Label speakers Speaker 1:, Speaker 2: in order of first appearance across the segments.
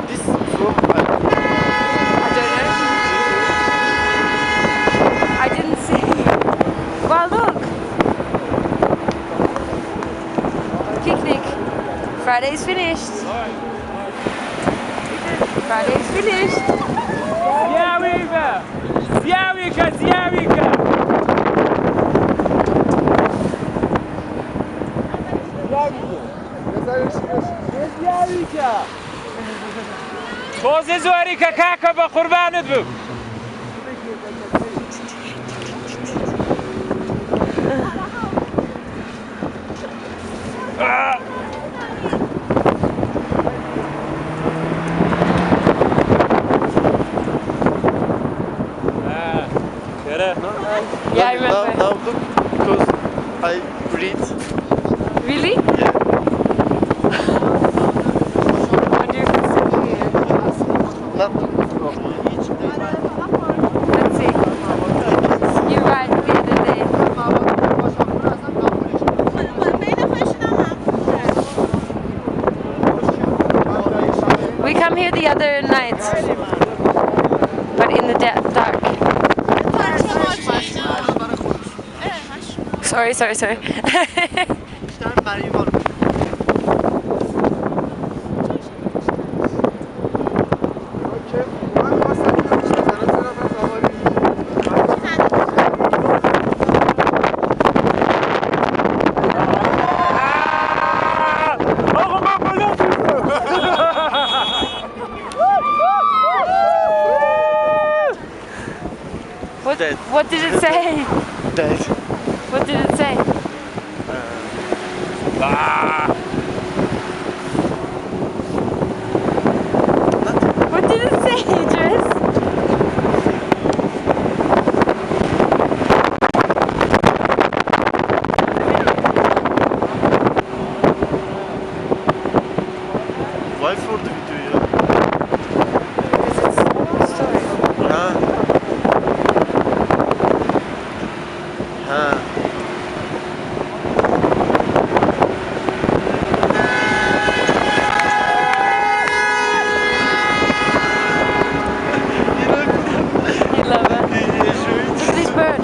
Speaker 1: This from
Speaker 2: I don't know. I didn't see. Well, look. Picnic. Friday's finished. Friday's finished.
Speaker 3: Zjawiska! Zjawiska! Zjawiska! Zjawiska! Tozı zorika kaka ba kurbanıt bu.
Speaker 2: Yeah, I remember.
Speaker 1: now look because I read.
Speaker 2: Really?
Speaker 1: Yeah.
Speaker 2: Wonder if it's still here.
Speaker 1: Not
Speaker 2: Let's see. You're right, the other day. We come here the other night, but in the dark. Sorry. What did it say?
Speaker 1: Dead.
Speaker 2: What did it say? What did it say, Idris?
Speaker 1: Why for the video?
Speaker 2: Because it's a story. You love it. Look at this bird.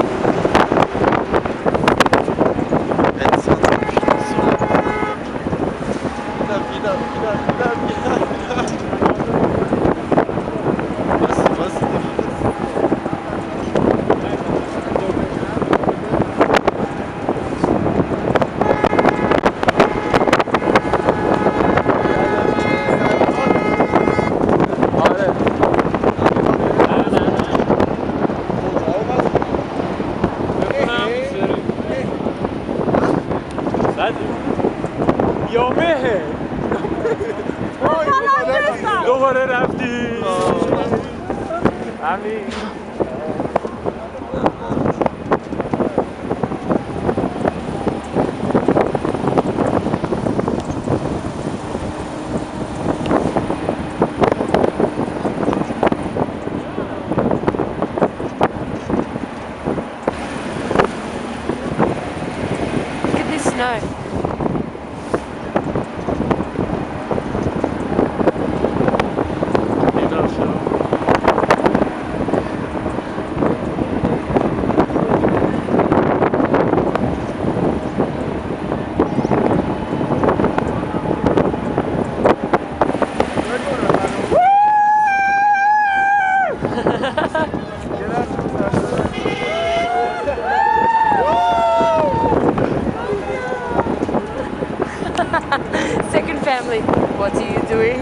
Speaker 3: یومه دوباره رفتی همین
Speaker 2: Look at this snow. Second family, what are you doing?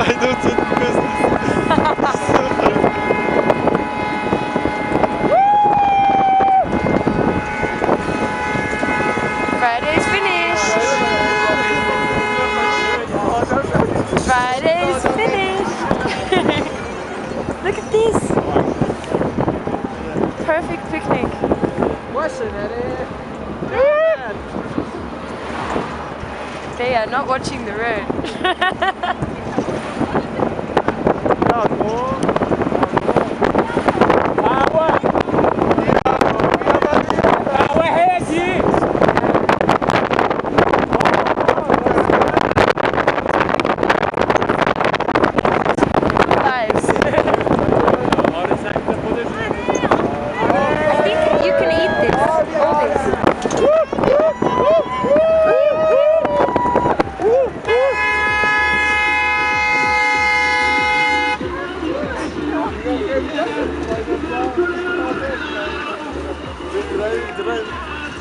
Speaker 1: I don't think because
Speaker 2: Friday's finished. Friday's finished. Look at this. Perfect picnic. They are not watching the road.
Speaker 1: Ja, då.